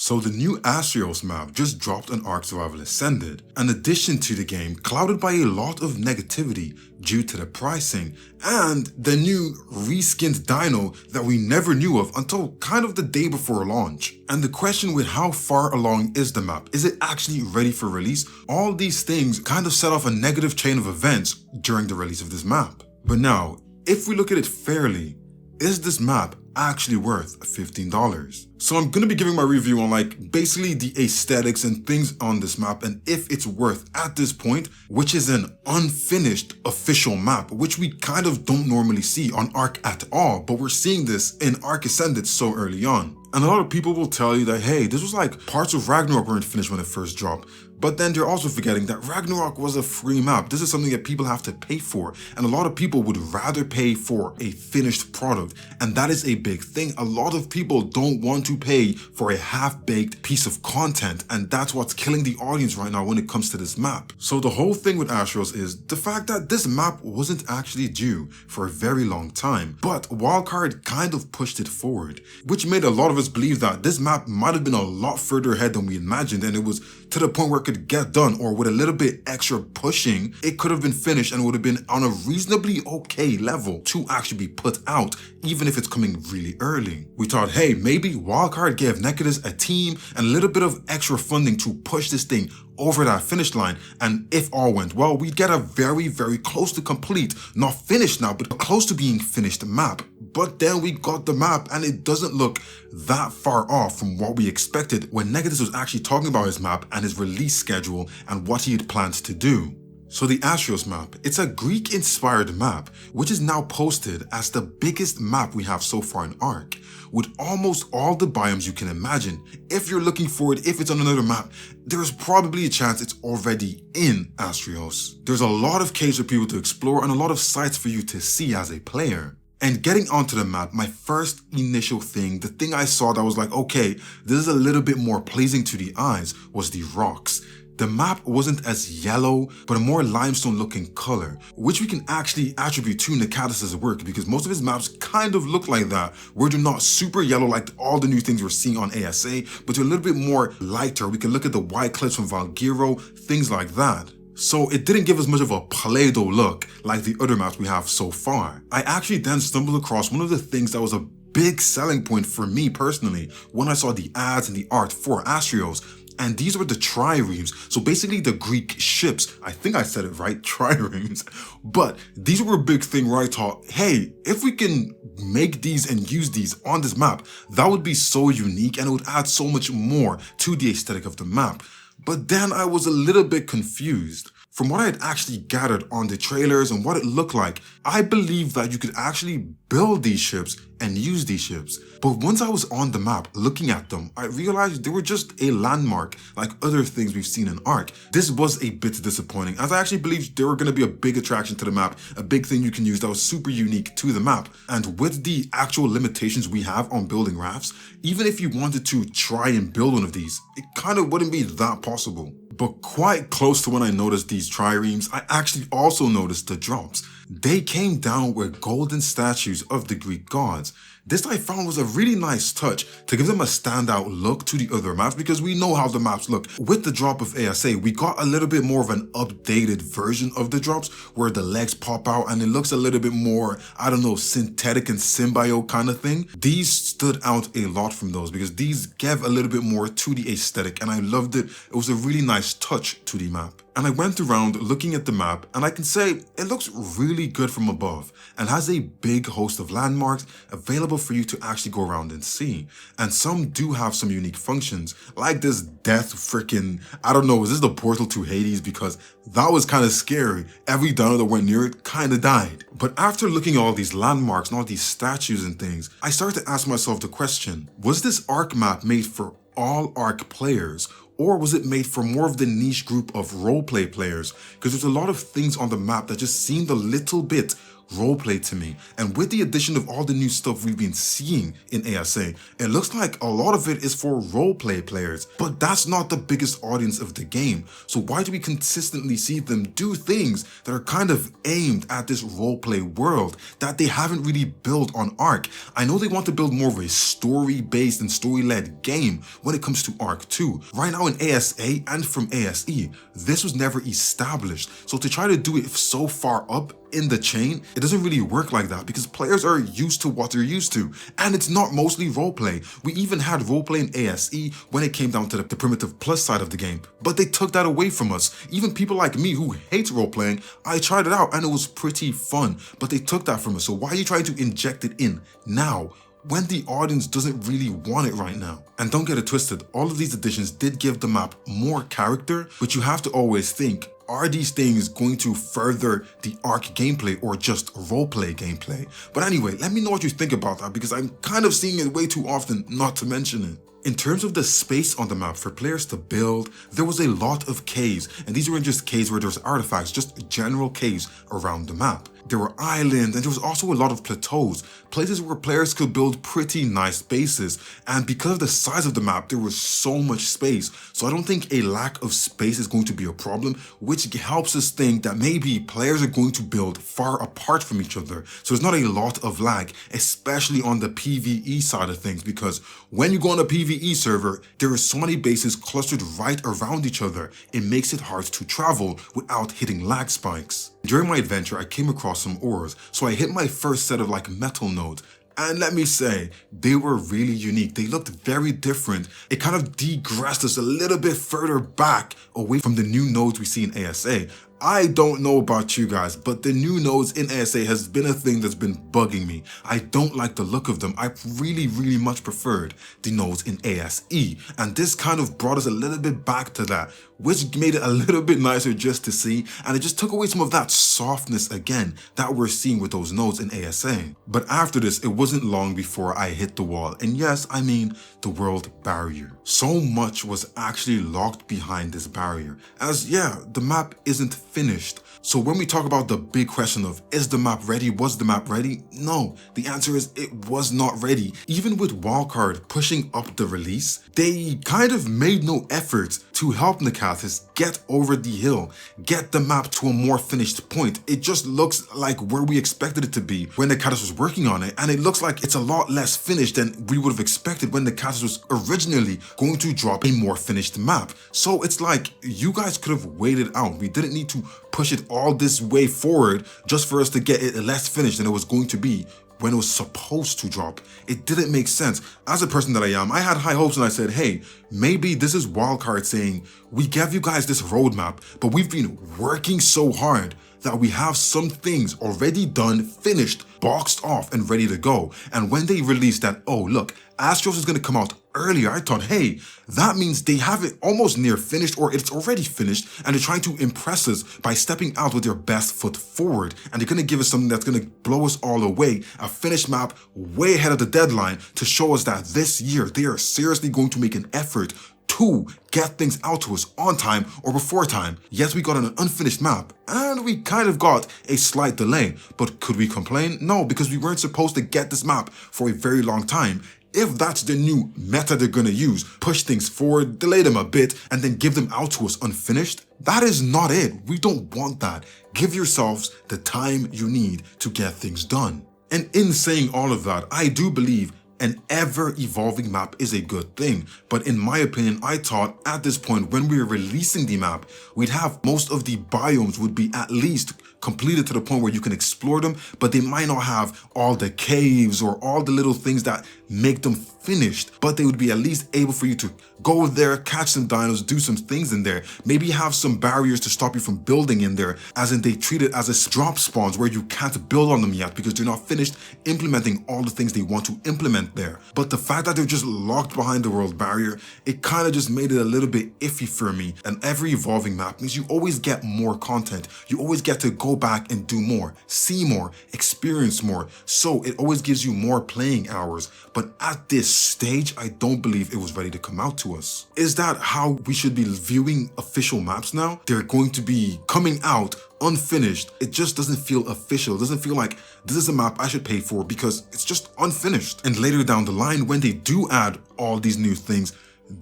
So the new Astraeos map just dropped on Ark Ascended, an addition to the game clouded by a lot of negativity due to the pricing and the new reskinned dino that we never knew of until kind of the day before launch. And the question with how far along is the map? Is it actually ready for release? All these things kind of set off a negative chain of events during the release of this map. But now, if we look at it fairly, is this map actually worth $15? So I'm gonna be giving my review on basically the aesthetics and things on this map and if it's worth at this point, which is an unfinished official map, which we kind of don't normally see on Ark at all, but we're seeing this in Ark Ascended so early on. And a lot of people will tell you that, hey, this was parts of Ragnarok weren't finished when it first dropped. But then they're also forgetting that Ragnarok was a free map. This is something that people have to pay for. And a lot of people would rather pay for a finished product. And that is a big thing. A lot of people don't want to pay for a half-baked piece of content. And that's what's killing the audience right now when it comes to this map. So the whole thing with Astraeos is the fact that this map wasn't actually due for a very long time. But Wildcard kind of pushed it forward, which made a lot of us believe that this map might have been a lot further ahead than we imagined. And it was to the point where it could get done, or with a little bit extra pushing, it could have been finished and would have been on a reasonably okay level to actually be put out, even if it's coming really early. We thought, hey, maybe Wildcard gave Nekatus a team and a little bit of extra funding to push this thing over that finish line, and if all went well, we'd get a very, very close to complete, not finished now, but close to being finished map. But then we got the map and it doesn't look that far off from what we expected when Nekatus was actually talking about his map and his release schedule and what he had planned to do. So the Astraeos map, it's a Greek-inspired map, which is now posted as the biggest map we have so far in Ark, with almost all the biomes you can imagine. If you're looking for it, if it's on another map, there's probably a chance it's already in Astraeos. There's a lot of caves for people to explore and a lot of sites for you to see as a player. And getting onto the map, my first initial thing, the thing I saw that was like, okay, this is a little bit more pleasing to the eyes, was the rocks. The map wasn't as yellow, but a more limestone looking color, which we can actually attribute to Nekatus' work because most of his maps kind of look like that, where they're not super yellow like all the new things we're seeing on ASA, but they're a little bit more lighter. We can look at the white cliffs from Valgiro, things like that. So it didn't give us much of a Play-Doh look like the other maps we have so far. I actually then stumbled across one of the things that was a big selling point for me personally when I saw the ads and the art for Astraeos. And these were the triremes, so basically the Greek ships. I think I said it right, triremes. But these were a big thing where I thought, hey, if we can make these and use these on this map, that would be so unique and it would add so much more to the aesthetic of the map. But then I was a little bit confused. From what I had actually gathered on the trailers and what it looked like, I believe that you could actually build these ships and use these ships. But once I was on the map looking at them, I realized they were just a landmark like other things we've seen in Ark. This was a bit disappointing, as I actually believed they were going to be a big attraction to the map, a big thing you can use that was super unique to the map. And with the actual limitations we have on building rafts, even if you wanted to try and build one of these, it kind of wouldn't be that possible. But quite close to when I noticed these triremes, I actually also noticed the drops. They came down with golden statues of the Greek gods. This I found was a really nice touch to give them a standout look to the other maps because we know how the maps look. With the drop of ASA, we got a little bit more of an updated version of the drops where the legs pop out and it looks a little bit more, I don't know, synthetic and symbiote kind of thing. These stood out a lot from those because these gave a little bit more to the aesthetic and I loved it. It was a really nice touch to the map. And I went around looking at the map and I can say it looks really good from above and has a big host of landmarks available for you to actually go around and see. And some do have some unique functions like this death freaking, I don't know, is this the portal to Hades? Because that was kind of scary. Every dino that went near it kind of died. But after looking at all these landmarks and all these statues and things, I started to ask myself the question, was this Ark map made for all Ark players? Or was it made for more of the niche group of roleplay players? Because there's a lot of things on the map that just seemed a little bit roleplay to me. And with the addition of all the new stuff we've been seeing in ASA, it looks like a lot of it is for roleplay players. But that's not the biggest audience of the game. So why do we consistently see them do things that are kind of aimed at this roleplay world that they haven't really built on Ark? I know they want to build more of a story-based and story-led game when it comes to Ark 2. Right now in ASA and from ASE, this was never established. So to try to do it so far up in the chain, it doesn't really work like that because players are used to what they're used to. And it's not mostly roleplay. We even had roleplay in ASE when it came down to the primitive plus side of the game. But they took that away from us. Even people like me who hates roleplaying, I tried it out and it was pretty fun. But they took that from us. So why are you trying to inject it in now, when the audience doesn't really want it right now? And don't get it twisted, all of these additions did give the map more character, but you have to always think, are these things going to further the Ark gameplay or just roleplay gameplay? But anyway, let me know what you think about that because I'm kind of seeing it way too often not to mention it. In terms of the space on the map for players to build, there was a lot of caves, and these weren't just caves where there's artifacts, just general caves around the map. There were islands, and there was also a lot of plateaus, places where players could build pretty nice bases. And because of the size of the map, there was so much space. So I don't think a lack of space is going to be a problem, which helps us think that maybe players are going to build far apart from each other. So there's not a lot of lag, especially on the PvE side of things, because when you go on a PvE server, there are so many bases clustered right around each other. It makes it hard to travel without hitting lag spikes. During my adventure, I came across some ores, so I hit my first set of metal nodes. And let me say, they were really unique. They looked very different. It kind of degressed us a little bit further back away from the new nodes we see in ASA. I don't know about you guys, but the new nodes in ASA has been a thing that's been bugging me. I don't like the look of them. I really much preferred the nodes in ASE. And this kind of brought us a little bit back to that, which made it a little bit nicer just to see. And it just took away some of that softness again that we're seeing with those nodes in ASA. But after this, it wasn't long before I hit the wall. And yes, I mean the world barrier. So much was actually locked behind this barrier. As yeah, the map isn't finished. So when we talk about the big question of, is the map ready? Was the map ready? No, the answer is it was not ready. Even with Wildcard pushing up the release, they kind of made no effort to help Nekatus get over the hill, get the map to a more finished point. It just looks like where we expected it to be when Nekatus was working on it, and it looks like it's a lot less finished than we would have expected when Nekatus was originally going to drop a more finished map. So it's like, you guys could have waited out. We didn't need to push it all this way forward just for us to get it less finished than it was going to be when it was supposed to drop. It didn't make sense. As a person that I am, I had high hopes and I said, hey, maybe this is Wildcard saying, we gave you guys this roadmap, but we've been working so hard that we have some things already done, finished, boxed off, and ready to go. And when they released that, oh look, Astraeos is gonna come out earlier, I thought, hey, that means they have it almost near finished or it's already finished and they're trying to impress us by stepping out with their best foot forward. And they're gonna give us something that's gonna blow us all away, a finished map way ahead of the deadline to show us that this year they are seriously going to make an effort to get things out to us on time or before time. Yes, we got an unfinished map and we kind of got a slight delay, but could we complain? No, because we weren't supposed to get this map for a very long time. If that's the new meta they're gonna use, push things forward, delay them a bit, and then give them out to us unfinished, that is not it. We don't want that. Give yourselves the time you need to get things done. And in saying all of that, I do believe an ever-evolving map is a good thing, but in my opinion, I thought at this point when we were releasing the map, we'd have most of the biomes would be at least completed to the point where you can explore them, but they might not have all the caves or all the little things that make them finished, but they would be at least able for you to go there, catch some dinos, do some things in there, maybe have some barriers to stop you from building in there, as in they treat it as a drop spawns where you can't build on them yet because they're not finished implementing all the things they want to implement there. But the fact that they're just locked behind the world barrier, it kind of just made it a little bit iffy for me. And every evolving map means you always get more content. You always get to go back and do more, see more, experience more. So it always gives you more playing hours. But at this stage, I don't believe it was ready to come out to us. Is that how we should be viewing official maps now? They're going to be coming out unfinished. It just doesn't feel official. It doesn't feel like this is a map I should pay for because it's just unfinished. And later down the line, when they do add all these new things,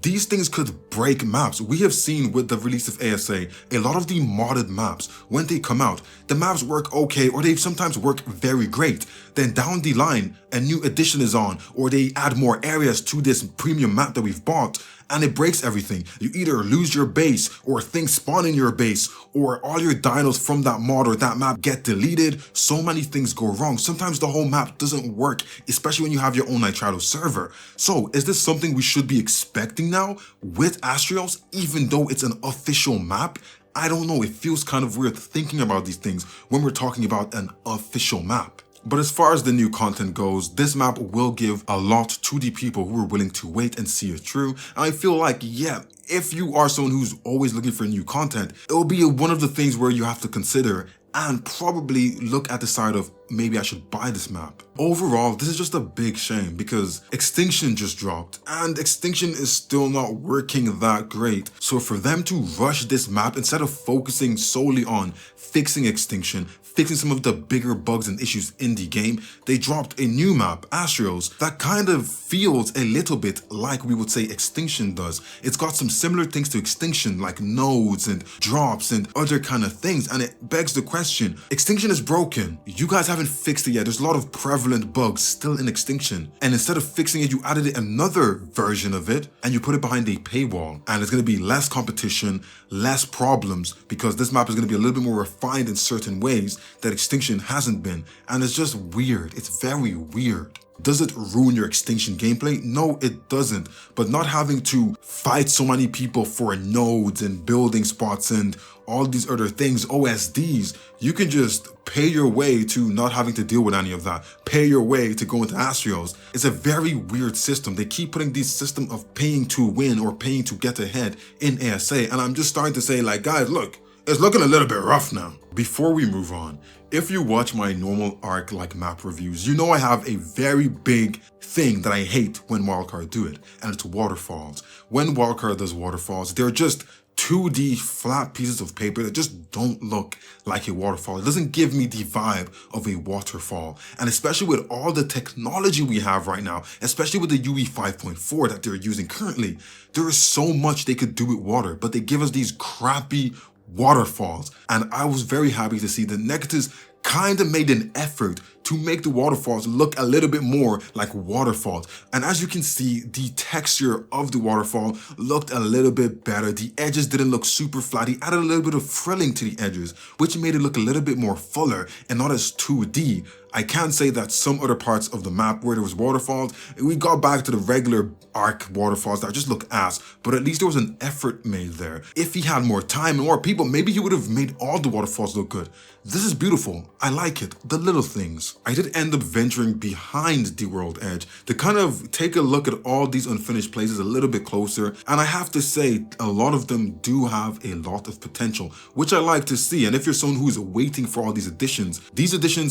these things could break maps. We have seen with the release of ASA, a lot of the modded maps, when they come out, the maps work okay, or they sometimes work very great. Then down the line, a new edition is on, or they add more areas to this premium map that we've bought, and it breaks everything. You either lose your base, or things spawn in your base, or all your dinos from that mod or that map get deleted. So many things go wrong. Sometimes the whole map doesn't work, especially when you have your own Nikatus server. So is this something we should be expecting now with Astraeos, even though it's an official map? I don't know, it feels kind of weird thinking about these things when we're talking about an official map. But as far as the new content goes, this map will give a lot to the people who are willing to wait and see it through. And I feel like, yeah, if you are someone who's always looking for new content, it will be one of the things where you have to consider and probably look at the side of maybe I should buy this map. Overall, this is just a big shame because Extinction just dropped and Extinction is still not working that great. So for them to rush this map instead of focusing solely on fixing Extinction, fixing some of the bigger bugs and issues in the game, they dropped a new map, Astraeos, that kind of feels a little bit like we would say Extinction does. It's got some similar things to Extinction like nodes and drops and other kind of things, and it begs the question, Extinction is broken. You guys haven't fixed it yet. There's a lot of prevalent bugs still in Extinction, and instead of fixing it, you added another version of it and you put it behind a paywall, and it's going to be less competition, less problems, because this map is going to be a little bit more refined in certain ways that Extinction hasn't been, and it's just weird. It's very weird. Does it ruin your Extinction gameplay? No, it doesn't. But not having to fight so many people for nodes and building spots and all these other things, OSDs, you can just pay your way to not having to deal with any of that. Pay your way to go into Astraeos. It's a very weird system. They keep putting this system of paying to win or paying to get ahead in ASA, and I'm just starting to say, like, guys, look, it's looking a little bit rough now. Before we move on, if you watch my normal Ark like map reviews, you know I have a very big thing that I hate when Wildcard do it, and it's waterfalls. When Wildcard does waterfalls, they're just 2D flat pieces of paper that just don't look like a waterfall. It doesn't give me the vibe of a waterfall. And especially with all the technology we have right now, especially with the UE 5.4 that they're using currently, there is so much they could do with water, but they give us these crappy waterfalls. And I was very happy to see that Nekatus kind of made an effort to make the waterfalls look a little bit more like waterfalls. And as you can see, the texture of the waterfall looked a little bit better. The edges didn't look super flat. He added a little bit of frilling to the edges, which made it look a little bit more fuller and not as 2D. I can say that some other parts of the map where there was waterfalls, we got back to the regular Ark waterfalls that just look ass, but at least there was an effort made there. If he had more time and more people, maybe he would have made all the waterfalls look good. This is beautiful. I like it. The little things. I did end up venturing behind the world edge to kind of take a look at all these unfinished places a little bit closer, and I have to say a lot of them do have a lot of potential, which I like to see. And if you're someone who's waiting for all these additions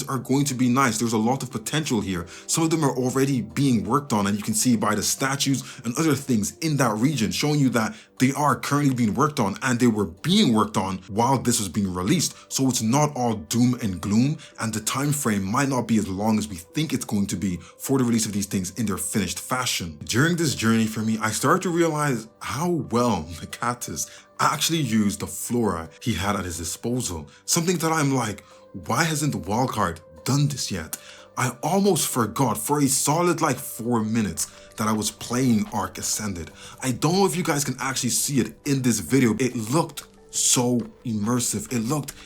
are going to be nice. There's a lot of potential here. Some of them are already being worked on, and you can see by the statues and other things in that region showing you that they are currently being worked on, and they were being worked on while this was being released. So it's not all doom and gloom, and the time frame might not be as long as we think it's going to be for the release of these things in their finished fashion. During this journey for me, I started to realize how well Nekatus actually used the flora he had at his disposal. Something that I'm like, why hasn't Wildcard done this yet? I almost forgot for a solid like 4 minutes that I was playing Ark Ascended. I don't know if you guys can actually see it in this video. It looked so immersive.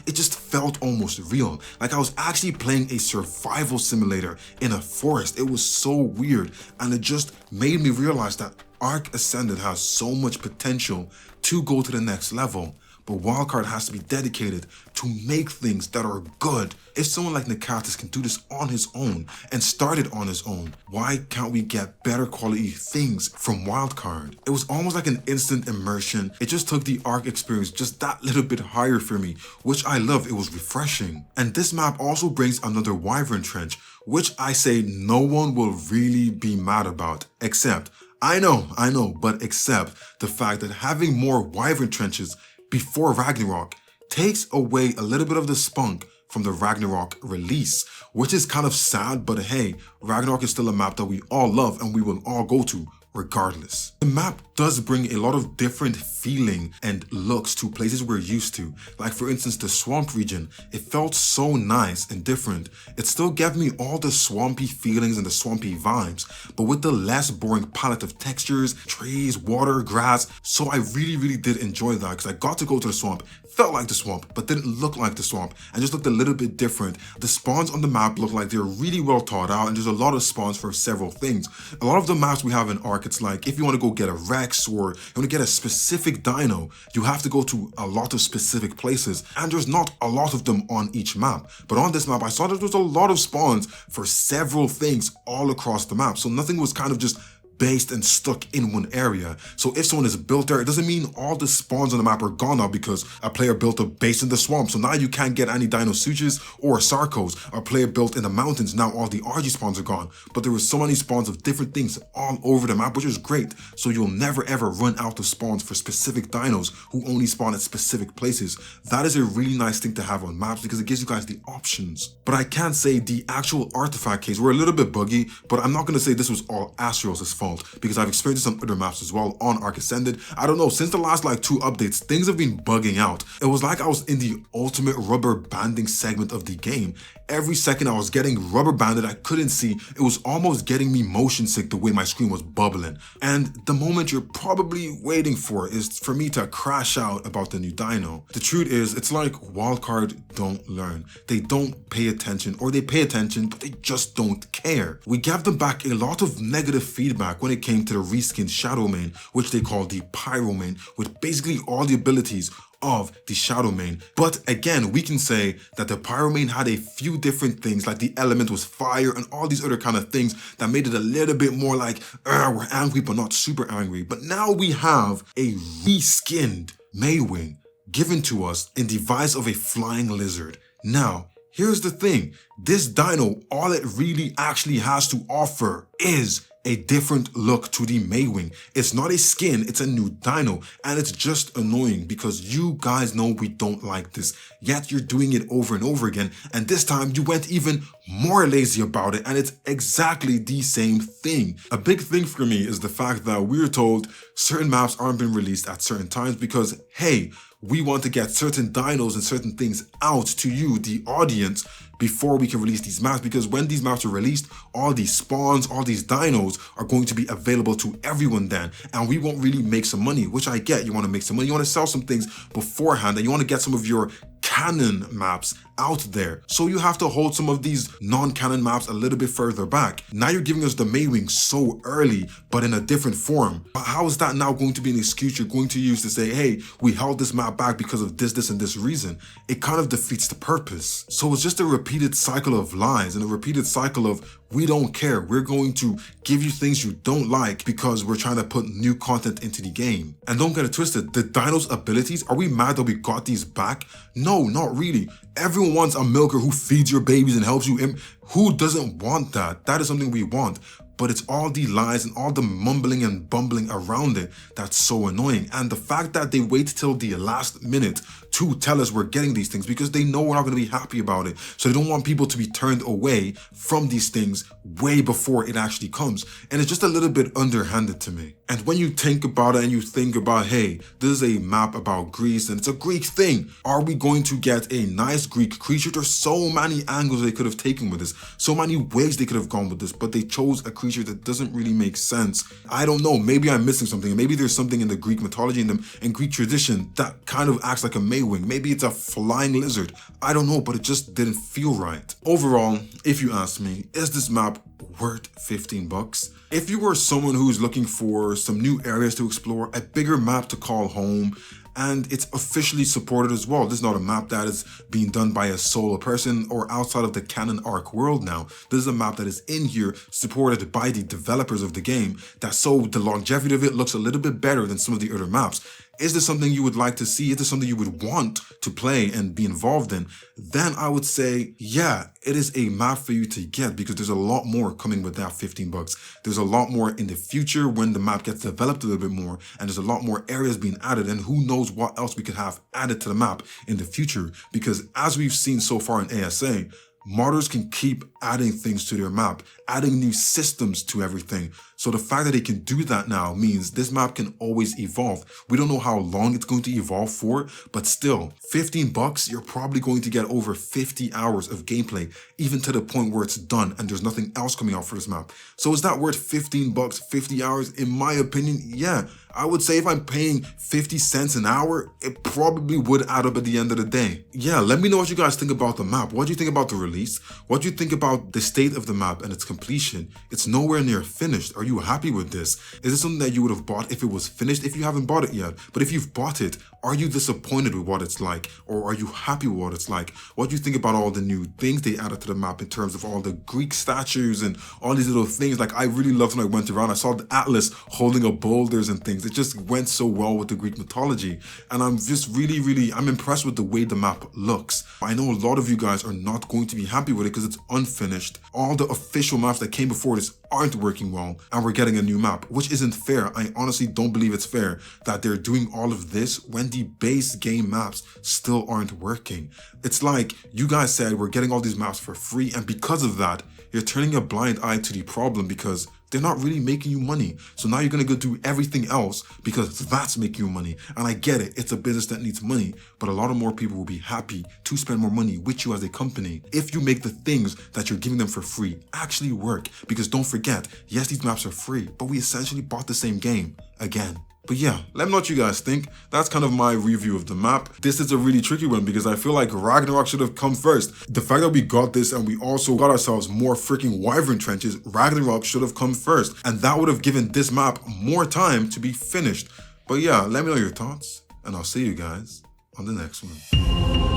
It just felt almost real. Like I was actually playing a survival simulator in a forest. It was so weird, and it just made me realize that Ark Ascended has so much potential to go to the next level. But Wildcard has to be dedicated to make things that are good. If someone like Nekatus can do this on his own and start it on his own, why can't we get better quality things from Wildcard? It was almost like an instant immersion. It just took the Ark experience just that little bit higher for me, which I love. It was refreshing. And this map also brings another Wyvern Trench, which I say no one will really be mad about, except, I know, but except the fact that having more Wyvern trenches before Ragnarok takes away a little bit of the spunk from the Ragnarok release, which is kind of sad, but hey, Ragnarok is still a map that we all love and we will all go to regardless. The map does bring a lot of different feeling and looks to places we're used to. Like for instance, the swamp region, it felt so nice and different. It still gave me all the swampy feelings and the swampy vibes, but with the less boring palette of textures, trees, water, grass. So I really did enjoy that because I got to go to the swamp, felt like the swamp, but didn't look like the swamp and just looked a little bit different. The spawns on the map look like they're really well thought out and there's a lot of spawns for several things. A lot of the maps we have in Ark, it's like if you want to go get a Rex or you want to get a specific dino, you have to go to a lot of specific places and there's not a lot of them on each map. But on this map, I saw that there was a lot of spawns for several things all across the map. So nothing was kind of just based and stuck in one area. So if someone is built there, it doesn't mean all the spawns on the map are gone now because a player built a base in the swamp. So now you can't get any dino sutures or sarcos. A player built in the mountains, now all the RG spawns are gone. But there were so many spawns of different things all over the map, which is great. So you'll never ever run out of spawns for specific dinos who only spawn at specific places. That is a really nice thing to have on maps because it gives you guys the options. But I can't say the actual artifact case were a little bit buggy, but I'm not going to say this was all Astraeos' fault because I've experienced some other maps as well on Ark Ascended. I don't know, since the last like 2 updates, things have been bugging out. It was like I was in the ultimate rubber banding segment of the game. Every second I was getting rubber banded, I couldn't see. It was almost getting me motion sick the way my screen was bubbling. And the moment you're probably waiting for is for me to crash out about the new dino. The truth is, it's like Wildcard don't learn. They don't pay attention, or they pay attention, but they just don't care. We gave them back a lot of negative feedback when it came to the reskinned Shadow Main, which they call the Pyro Main, with basically all the abilities of the Shadow Main. But again, we can say that the Pyro Main had a few different things, like the element was fire and all these other kind of things that made it a little bit more like, we're angry but not super angry. But now we have a reskinned Maywing given to us in the device of a flying lizard. Now, here's the thing. This dino, all it really actually has to offer is a different look to the Maywing. It's not a skin, it's a new dino, and it's just annoying because you guys know we don't like this, yet you're doing it over and over again, and this time you went even more lazy about it, and it's exactly the same thing. A big thing for me is the fact that we're told certain maps aren't being released at certain times because, hey, we want to get certain dinos and certain things out to you, the audience, before we can release these maps, because when these maps are released, all these spawns, all these dinos are going to be available to everyone then, and we won't really make some money, which I get. You want to make some money, you want to sell some things beforehand, and you want to get some of your canon maps out there. So you have to hold some of these non-canon maps a little bit further back. Now you're giving us the Maywing so early, but in a different form. But how is that now going to be an excuse you're going to use to say, hey, we held this map back because of this, and this reason? It kind of defeats the purpose. So it's just a repeated cycle of lies and a repeated cycle of, we don't care. We're going to give you things you don't like because we're trying to put new content into the game. And don't get it twisted, the dino's abilities, are we mad that we got these back? No, not really. Everyone wants a milker who feeds your babies and helps you. Who doesn't want that? That is something we want. But it's all the lies and all the mumbling and bumbling around it that's so annoying. And the fact that they wait till the last minute to tell us we're getting these things because they know we're not going to be happy about it. So they don't want people to be turned away from these things way before it actually comes. And it's just a little bit underhanded to me. And when you think about it and you think about, hey, this is a map about Greece and it's a Greek thing. Are we going to get a nice Greek creature? There's so many angles they could have taken with this. So many ways they could have gone with this, but they chose a creature that doesn't really make sense. I don't know. Maybe I'm missing something. Maybe there's something in the Greek mythology and Greek tradition that kind of acts like a Maywing. Maybe it's a flying lizard. I don't know, but it just didn't feel right. Overall, if you ask me, is this map worth 15 bucks? If you were someone who's looking for some new areas to explore, a bigger map to call home, and it's officially supported as well. This is not a map that is being done by a solo person or outside of the canon Ark world now. This is a map that is in here, supported by the developers of the game, that so the longevity of it looks a little bit better than some of the other maps. is this something you would like to see? Is this something you would want to play and be involved in? Then I would say, yeah, it is a map for you to get because there's a lot more coming with that 15 bucks. There's a lot more in the future when the map gets developed a little bit more, and there's a lot more areas being added, and who knows what else we could have added to the map in the future, because as we've seen so far in ASA, modders can keep adding things to their map, adding new systems to everything. So the fact that they can do that now means this map can always evolve. We don't know how long it's going to evolve for, but still, 15 bucks, you're probably going to get over 50 hours of gameplay, even to the point where it's done and there's nothing else coming out for this map. So is that worth 15 bucks, 50 hours? In my opinion, yeah. I would say if I'm paying 50 cents an hour, it probably would add up at the end of the day. Yeah, let me know what you guys think about the map. What do you think about the release? What do you think about the state of the map and its completion? It's nowhere near finished. Are you happy with this? Is this something that you would have bought if it was finished? If you haven't bought it yet, but if you've bought it, are you disappointed with what it's like? Or are you happy with what it's like? What do you think about all the new things they added to the map in terms of all the Greek statues and all these little things? Like, I really loved when I went around, I saw the Atlas holding up boulders and things. It just went so well with the Greek mythology. And I'm just I'm impressed with the way the map looks. I know a lot of you guys are not going to be happy with it because it's unfinished. All the official maps that came before this aren't working well, and we're getting a new map, which isn't fair. I honestly don't believe it's fair that they're doing all of this when the base game maps still aren't working. It's like you guys said we're getting all these maps for free, and because of that, you're turning a blind eye to the problem because they're not really making you money. So now you're gonna go do everything else because that's making you money. And I get it, it's a business that needs money, but a lot of more people will be happy to spend more money with you as a company if you make the things that you're giving them for free actually work. Because don't forget, yes, these maps are free, but we essentially bought the same game again. But yeah, let me know what you guys think. That's kind of my review of the map. This is a really tricky one because I feel like Ragnarok should have come first. The fact that we got this and we also got ourselves more freaking wyvern trenches, Ragnarok should have come first. And that would have given this map more time to be finished. But yeah, let me know your thoughts and I'll see you guys on the next one.